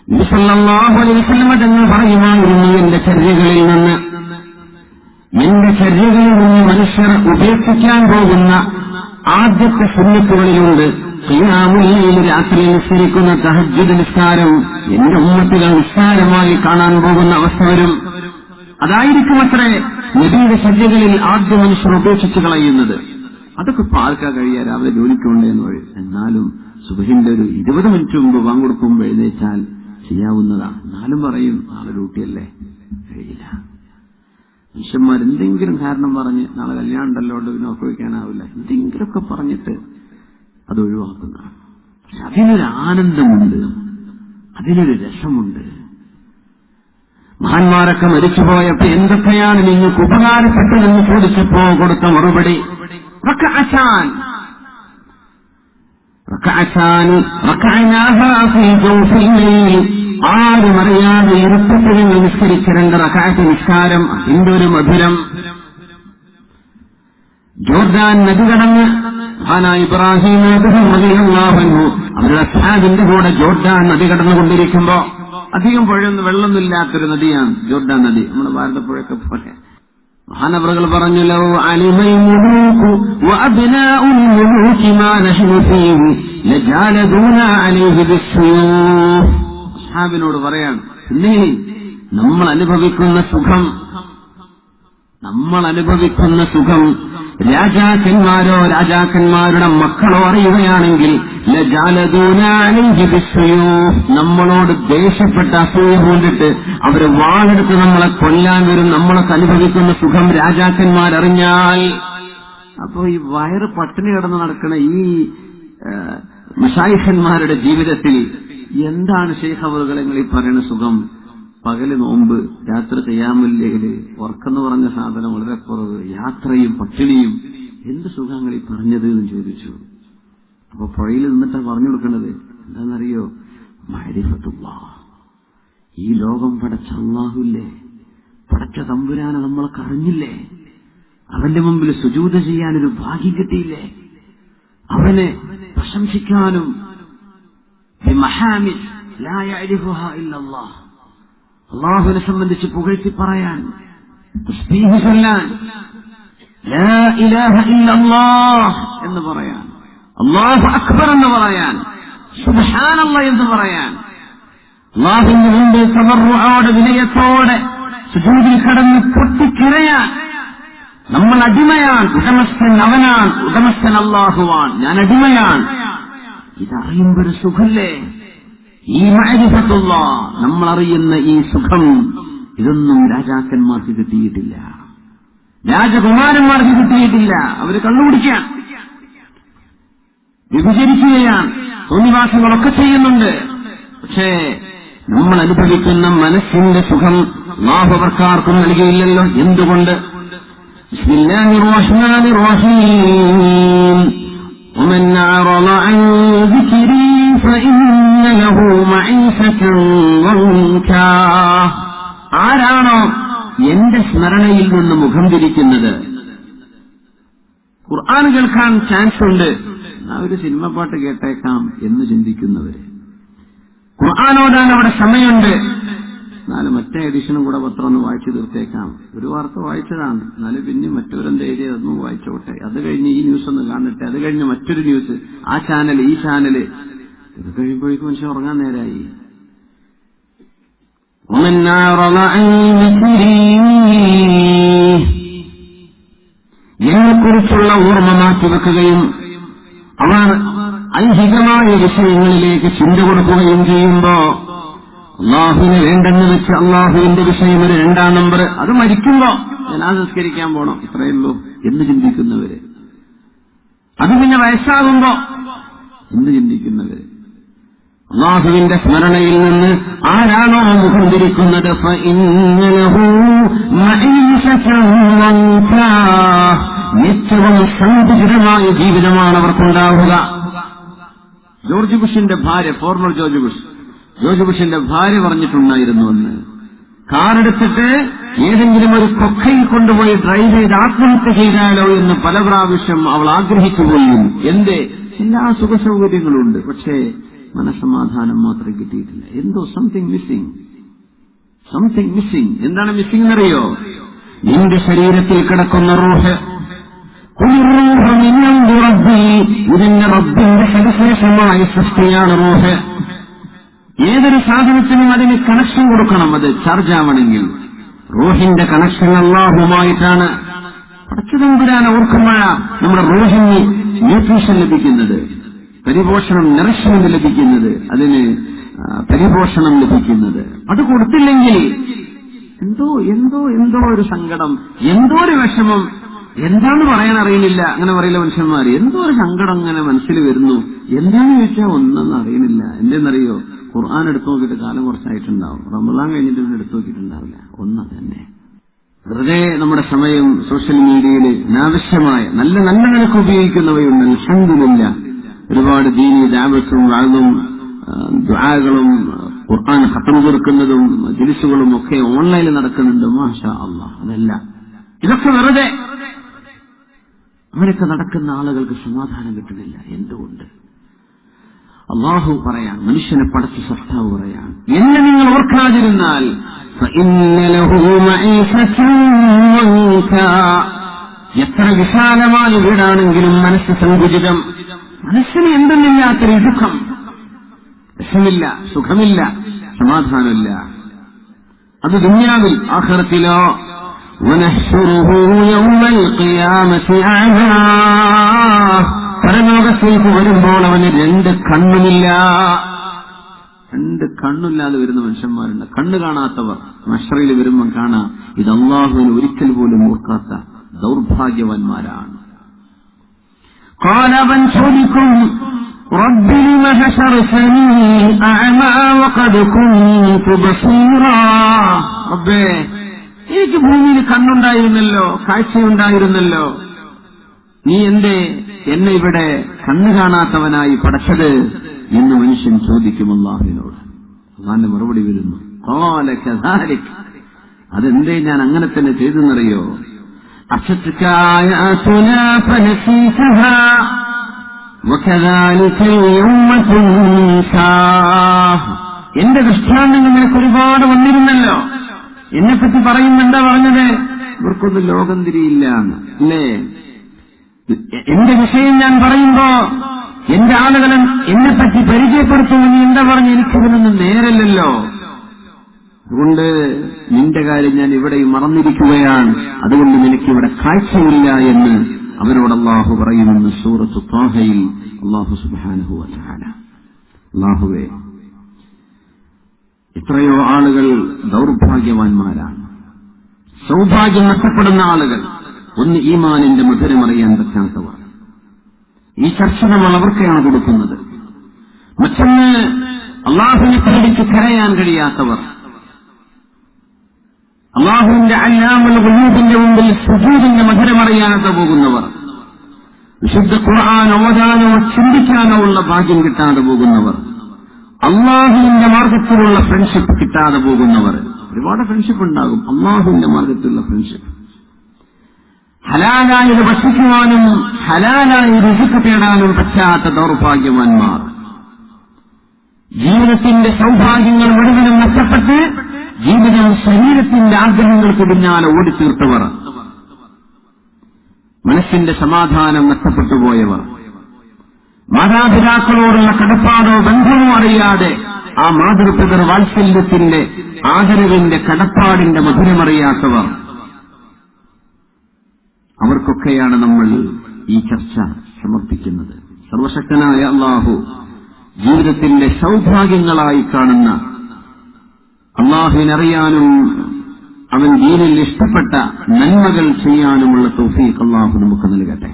നബി സല്ലല്ലാഹു അലൈഹി വസല്ലം തങ്ങൾ പറയുമായിരുന്നു, എന്റെ ചര്യകളിൽ നിന്ന് മനുഷ്യർ ഉപേക്ഷിക്കാൻ പോകുന്ന ആദ്യത്തെ സുന്നത്തുകളിലുണ്ട് ഖിയാമുൽ ലൈൽ, രാത്രി നിസ്കരിക്കുന്ന തഹജ്ജുദ് നിസ്കാരം എന്റെ ഉമ്മത്തുകൾ നിസ്കാരമായി കാണാൻ പോകുന്ന അവസ്ഥ വരും. അതായിരിക്കും അത്രേ നബിയുടെ ചര്യകളിൽ ആദ്യ മനുഷ്യർ ഉപേക്ഷിച്ചു കളയുന്നത്. അതൊക്കെ ആർക്കാ കഴിയാ, രാവിലെ ജോലിക്കൊണ്ടേന്ന് വഴി. എന്നാലും സുബഹിന്റെ ഒരു 20 മിനിറ്റ് മുമ്പ് വാങ്ങുകൊടുക്കുമ്പോൾ എഴുന്നേച്ചാൽ ചെയ്യാവുന്നതാണ്. എന്നാലും പറയും നാളെ ഡ്യൂട്ടിയല്ലേ, കഴിയില്ല. മനുഷ്യന്മാർ എന്തെങ്കിലും കാരണം പറഞ്ഞ് നാളെ കല്യാണം ഉണ്ടല്ലോ പിന്നെ ഒക്കെ വയ്ക്കാനാവില്ല, എന്തെങ്കിലുമൊക്കെ പറഞ്ഞിട്ട് അത് ഒഴിവാക്കുന്നതാണ്. പക്ഷെ അതിനൊരു ആനന്ദമുണ്ട്, അതിനൊരു രസമുണ്ട്. മഹാന്മാരൊക്കെ മരിച്ചുപോയപ്പോ എന്തൊക്കെയാണ് നിങ്ങൾക്ക് ഉപകാരപ്പെട്ടതെന്ന് ചോദിച്ചപ്പോ കൊടുത്ത മറുപടി ആരും അറിയാതെ ഇരുട്ടത്തിൽ നിസ്കരിച്ച 2 റക്അത്ത് നിസ്കാരം, അതിന്റെ ഒരു മധുരം. ജോർദാൻ നദി കടന്ന് ഇബ്രാഹിം അവരുടെ അസ്ഹാബിന്റെ കൂടെ ജോർദാൻ നദി കടന്നുകൊണ്ടിരിക്കുമ്പോ, അധികം പുഴയൊന്നും വെള്ളമൊന്നുമില്ലാത്തൊരു നദിയാണ് ജോർദാൻ നദി, നമ്മുടെ ഭാരതപ്പുഴയൊക്കെ പോലെ. മഹാനവറുകൾ പറഞ്ഞു, ലൗ അലിമൽ മുലൂകു വഅബ്നാഉൽ മുലൂകി മാ നഹ്നു ഫീഹി ലജാലദൂനാ അലൈഹി ബിസ്സുയൂഫ്. അസ്ഹാബിനോട് പറയാണ്, പിന്നെ നമ്മൾ അനുഭവിക്കുന്ന സുഖം രാജാക്കന്മാരോ രാജാക്കന്മാരുടെ മക്കളോ അറിയുകയാണെങ്കിൽ ലജാലദൂനാ അലൈഹി ബിസ്സുയൂഫ്, നമ്മളോട് ദേഷ്യപ്പെട്ട അസൂയ കൊണ്ടിട്ട് അവര് വാളെടുത്ത് നമ്മളെ കൊല്ലാൻ വരും. നമ്മളൊക്കെ അനുഭവിക്കുന്ന സുഖം രാജാക്കന്മാരറിഞ്ഞാൽ. അപ്പോ ഈ വയറ് പട്ടിണി കിടന്ന് നടക്കുന്ന ഈ മശായിഖന്മാരുടെ ജീവിതത്തിൽ എന്താണ് ശൈഖ് അവറുകൾ നിങ്ങൾ ഈ പറയുന്ന സുഖം? പകല് നോമ്പ്, രാത്രി ഖിയാമുൽ ലൈൽ, ഉറക്കെന്ന് പറഞ്ഞ സാധനം വളരെ കുറവ്, യാത്രയും പട്ടിണിയും, എന്ത് സുഖങ്ങൾ ഈ പറഞ്ഞത് എന്ന് ചോദിച്ചു. അപ്പൊ പുഴയിൽ നിന്നിട്ടാ പറഞ്ഞു കൊടുക്കുന്നത് എന്താണെന്നറിയോ? മഅരിഫത്തുല്ലാഹ്, ഈ ലോകം പടച്ച അല്ലാഹുല്ലേ, പടച്ച തമ്പുരാനെ നമ്മളൊക്കെ അറിഞ്ഞില്ലേ, അവന്റെ മുമ്പിൽ സുജൂദ് ചെയ്യാനൊരു ഭാഗ്യം കിട്ടിയില്ലേ, അവനെ പ്രശംസിക്കാനും ബിമഹാമിദ് ലാ യഅരിഫുഹാ ഇല്ലല്ലാഹ്, അല്ലാഹുവിനെ സംബന്ധിച്ച് പുകഴ്ത്തി പറയാൻ, തസ്ബീഹ് ചൊല്ലാൻ, ലാ ഇലാഹ ഇല്ലല്ലാഹ് എന്ന് പറയാൻ, അല്ലാഹു അക്ബർ എന്ന് പറയാൻ, സുബ്ഹാനല്ലാഹ് എന്ന് പറയാൻ, അല്ലാഹുവിന്റെ മുമ്പിൽ തവറുഅോടെ വിനയത്തോടെ സുജൂദിൽ കടന്ന് പൊട്ടിക്കിരയാൻ. നമ്മൾ അടിമയാണ്, ഉടമസ്ഥൻ അവനാണ്, ഉടമസ്ഥൻ അല്ലാഹുവാൻ, ഞാൻ അടിമയാണ്. ഇതറിയുമ്പോൾ സുഖല്ലേ? ഈ മഅരിഫത്തുല്ലാഹ്, നമ്മളറിയുന്ന ഈ സുഖം, ഇതൊന്നും രാജാക്കന്മാർക്ക് കിട്ടിയിട്ടില്ല, രാജകുമാരന്മാർക്ക് കിട്ടിയിട്ടില്ല. അവര് കണ്ണുപിടിക്കാൻ, വിഭജിക്കുകയാണ്, തോന്നിവാസങ്ങളൊക്കെ ചെയ്യുന്നുണ്ട്. പക്ഷേ നമ്മൾ അനുഭവിക്കുന്ന മനസ്സിന്റെ സുഖം അല്ലാഹു അവർക്കാർക്കും നൽകിയില്ലല്ലോ. എന്തുകൊണ്ട്? ബിസ്മില്ലാഹിർ റഹ്മാനിർ റഹീം. ومن أعرض عن ذكري فإن له معيشة ضنكا. ആരാണോ എന്റെ സ്മരണയിൽ നിന്ന് മുഖം തിരിക്കുന്നത്, ഖുർആൻ കേൾക്കാൻ ചാൻസ് ഉണ്ട്, ഒരു സിനിമ പാട്ട് കേട്ടേക്കാം എന്ന് ചിന്തിക്കുന്നവര്, ഖുർആൻ ഓതാൻ അവിടെ സമയമുണ്ട്, എന്നാലും മറ്റേ എഡിഷനും കൂടെ പത്രം ഒന്ന് വായിച്ചു തീർത്തേക്കാം, ഒരു വാർത്ത വായിച്ചതാണ്, എന്നാലും പിന്നെ മറ്റൊരെന്ത് എഴുതിയത് അതൊന്നും വായിച്ചോട്ടെ, അത് കഴിഞ്ഞ് ഈ ന്യൂസ് ഒന്ന് കാണട്ടെ, അത് കഴിഞ്ഞ് മറ്റൊരു ന്യൂസ്, ആ ചാനൽ ഈ ചാനല്, ഇത് കഴിയുമ്പോഴേക്കും മനുഷ്യൻ ഉറങ്ങാൻ നേരായി. എന്നെക്കുറിച്ചുള്ള ഓർമ്മ മാറ്റിവെക്കുകയും അവർ ഐഹികമായ വിഷയങ്ങളിലേക്ക് ചിന്ത കൊടുക്കുകയും ചെയ്യുമ്പോ അള്ളാഹുവിന് വേണ്ടെന്ന് വെച്ച് അള്ളാഹുവിന്റെ വിഷയം ഒരു 2ാം നമ്പർ, അത് മരിക്കുമ്പോ ഞാൻ നിസ്കരിക്കാൻ പോണം ഇത്രയേ ഉള്ളൂ എന്ന് ചിന്തിക്കുന്നവര്, അത് പിന്നെ വയസ്സാകുമ്പോ എന്ന് ചിന്തിക്കുന്നവര്, അള്ളാഹുവിന്റെ സ്മരണയിൽ നിന്ന് ആരാണോ മുഖം തിരിക്കുന്നത് ഏറ്റവും സന്തുലിതമായ ജീവിതമാണ് അവർക്കുണ്ടാവുക. ജോർജ് ബുഷിന്റെ ഭാര്യ, ഫോർമർ ജോർജ് ബുഷിന്റെ ഭാര്യ പറഞ്ഞിട്ടുണ്ടായിരുന്നു, എന്ന് കാറെടുത്തിട്ട് ഏതെങ്കിലും ഒരു കൊക്കയിൽ കൊണ്ടുപോയി ഡ്രൈവ് ചെയ്ത് ആത്മഹത്യ ചെയ്താലോ എന്ന് പല പ്രാവശ്യം അവൾ ആഗ്രഹിച്ചുപോയി. എന്തേ? എല്ലാ സുഖസൗകര്യങ്ങളുണ്ട്, പക്ഷേ മനസ്സമാധാനം മാത്രം കിട്ടിയിട്ടില്ല. എന്തോ സംതിങ് മിസ്സിംഗ്. എന്താണ് മിസ്സിംഗ് എന്നറിയോ? നിന്റെ ശരീരത്തിൽ കിടക്കുന്ന റൂഹ്, ഇതിന്റെ റബ്ബിന്റെ സവിശേഷമായ സൃഷ്ടിയാണ് റൂഹ്. ഏതൊരു സാധനത്തിനും അതിന് കണക്ഷൻ കൊടുക്കണം. അത് ചാർജ് ആവണമെങ്കിൽ റൂഹിന്റെ കണക്ഷൻ അല്ലാഹുമായിട്ടാണ്. പടച്ചതമ്പുരാനെ ഓർക്കുമ്പോഴാണ് നമ്മുടെ റൂഹിന് ന്യൂട്രീഷൻ ലഭിക്കുന്നത്, പരിപോഷണം, നറിഷ്മെന്റ് ലഭിക്കുന്നത്, അതിന് പരിപോഷണം ലഭിക്കുന്നത്. അത് കൊടുത്തില്ലെങ്കിൽ എന്തോ ഒരു സങ്കടം, എന്തോ ഒരു വിഷമം, എന്താന്ന് പറയാൻ അറിയുന്നില്ല. അങ്ങനെ പറയില്ല മനുഷ്യന്മാർ. എന്തോ ഒരു സങ്കടം അങ്ങനെ മനസ്സിൽ വരുന്നു. എന്താന്ന് ചോദിച്ചാൽ ഒന്നെന്ന് അറിയുന്നില്ല. എന്തെന്നറിയോ? ഖുർആൻ എടുത്തു നോക്കിയിട്ട് കാലം കുറച്ചായിട്ടുണ്ടാവും, റമളാൻ കഴിഞ്ഞിട്ട് എടുത്തു നോക്കിയിട്ടുണ്ടാവില്ല. ഒന്ന് തന്നെ വെറുതെ നമ്മുടെ സമയം സോഷ്യൽ മീഡിയയിൽ അനാവശ്യമായ നല്ല നിലക്ക് ഉപയോഗിക്കുന്നവയുണ്ട്. അൽഹംദുലില്ലാഹ് ഒരുപാട് ദീനി ദഅവത്തും വഅദും ദുആകളും ഖുർആൻ ഖത്ം തീർക്കുന്നതും മജ്‌ലിസുകളും ഒക്കെ ഓൺലൈനിൽ നടക്കുന്നുണ്ട്. മാഷാ അല്ലാഹ്. അതല്ല, ഇതൊക്കെ വെറുതെ. അങ്ങനെയൊക്കെ നടക്കുന്ന ആളുകൾക്ക് സമാധാനം കിട്ടുന്നില്ല. എന്തുകൊണ്ട്? അല്ലാഹു പറയാൻ, മനുഷ്യനെ പടച്ച സത്താവ് പറയാൻ, എന്നെ നിങ്ങൾ ഓർക്കാതിരുന്നാൽ എത്ര വിശാലമായ വീടാണെങ്കിലും മനസ്സ് സങ്കുചിതം. മനസ്സിന് എന്തെന്നില്ലാത്തൊരു ദുഃഖം, വിഷമില്ല, സുഖമില്ല, സമാധാനമില്ല. അത് ദുനിയാവിൽ. ആഖിറത്തിലോ പരലോകത്തേക്ക് വരുമ്പോൾ അവന് രണ്ട് കണ്ണില്ലാതെ വരുന്ന മനുഷ്യന്മാരുണ്ട്. കണ്ണ് കാണാത്തവർ മഹ്ശറിൽ വരുമ്പം കാണാം. ഇത് അല്ലാഹുവിനെ ഒരിക്കൽ പോലും ഓർക്കാത്ത ദൗർഭാഗ്യവാന്മാരാണ്. അവൻ ചോദിക്കും, റബ്ബി ലിമ ഹശർതനീ അഅമാ വഖദ് കുൻതു ബസീറാ. റബ്ബേ, എനിക്ക് ഭൂമിയിൽ കണ്ണുണ്ടായിരുന്നല്ലോ, കാഴ്ചയുണ്ടായിരുന്നല്ലോ, നീ എന്തേ എന്നെ ഇവിടെ കണ്ണു കാണാത്തവനായി പടച്ചത് എന്ന് മനുഷ്യൻ ചോദിക്കും അല്ലാഹുവിനോട്. അല്ലാഹുവിന്റെ മറുപടി വരുന്നു, ഖാല കദാലിക്, അതെന്തേ ഞാൻ അങ്ങനെ തന്നെ ചെയ്തെന്നറിയോ? അശത്ക ആയാതുനാ ഫനസീതഹാ വകദാലിക യൗമ തുൻസാ. എന്റെ ദൃഷ്ടാന്തങ്ങൾ നിനക്ക് ഒരുപാട് വന്നിരുന്നല്ലോ. എന്നെപ്പറ്റി പറയുമ്പോൾ എന്താ പറഞ്ഞത്? ഇവർക്കൊന്നും ലോകം തിരിയില്ല അല്ലേ? എന്റെ വിഷയം ഞാൻ പറയുമ്പോ എന്റെ ആളുകളെ എന്നെപ്പറ്റി പരിചയപ്പെടുത്തുമെന്ന് എന്താ പറഞ്ഞു? എനിക്കിതിനൊന്നും നേരല്ലല്ലോ. അതുകൊണ്ട് നിന്റെ കാര്യം ഞാൻ ഇവിടെ മറന്നിരിക്കുകയാണ്. അതുകൊണ്ട് നിനക്കിവിടെ കാഴ്ചയില്ല എന്ന് അവരോട് അല്ലാഹു പറയുമെന്ന് സൂറത്തു ത്വാഹയിൽ അല്ലാഹു സുബ്ഹാനഹു വ തആല. അല്ലാഹുവേ, എത്രയോ ആളുകൾ ദൗർഭാഗ്യവാന്മാരാണ്, സൗഭാഗ്യം നഷ്ടപ്പെടുന്ന ആളുകൾ. ഒന്ന്, ഈമാനിന്റെ മധുരമറിയാൻ പറ്റാത്തവർ. ഈ ചർച്ച നമ്മൾ അവർക്കാണ് കൊടുക്കുന്നത്. മറ്റൊന്ന്, അള്ളാഹുവിനെ പേടിച്ച് കരയാൻ കഴിയാത്തവർ, അള്ളാഹുവിന്റെ അല്ലാമുൽ ഖുലൂബിന്റെ മുമ്പിൽ സുജൂദിന്റെ മധുരമറിയാതെ പോകുന്നവർ, വിശുദ്ധ ഖുർആൻ ഓതാനോ ചിന്തിക്കാനോ ഉള്ള ഭാഗ്യം കിട്ടാതെ പോകുന്നവർ, അള്ളാഹുവിന്റെ മാർഗത്തിലുള്ള ഫ്രണ്ട്ഷിപ്പ് കിട്ടാതെ പോകുന്നവർ. ഒരുപാട് ഫ്രണ്ട്ഷിപ്പ് ഉണ്ടാകും, അള്ളാഹുവിന്റെ മാർഗത്തിലുള്ള ഫ്രണ്ട്ഷിപ്പ്. ഹലാലായത് ഭക്ഷിക്കുവാനും ഹലാലായി രുചിക്ക് തേടാനും പറ്റാത്ത ദൗർഭാഗ്യവാന്മാർ. ജീവിതത്തിന്റെ സൗഭാഗ്യങ്ങൾ മുഴുവനും നഷ്ടപ്പെട്ട് ജീവിതം ശരീരത്തിന്റെ ആഗ്രഹങ്ങൾക്ക് പിന്നാലെ ഓടിത്തീർത്തവർ, മനസ്സിന്റെ സമാധാനം നഷ്ടപ്പെട്ടുപോയവർ, മാതാപിതാക്കളോടുള്ള കടപ്പാടോ ബന്ധമോ അറിയാതെ ആ മാതൃപിതൃ വാത്സല്യത്തിന്റെ ആദരവിന്റെ കടപ്പാടിന്റെ മധുരമറിയാത്തവർ, അവർക്കൊക്കെയാണ് നമ്മൾ ഈ ചർച്ച സമർപ്പിക്കുന്നത്. സർവശക്തനായ അല്ലാഹു ജീവിതത്തിന്റെ സൗഭാഗ്യങ്ങളായി കാണുന്ന, അല്ലാഹുവിനറിയാനും അവൻ ദീനിൽ ഇഷ്ടപ്പെട്ട നന്മകൾ ചെയ്യാനുമുള്ള തൗഫീഖ് അല്ലാഹു നമുക്ക് നൽകട്ടെ.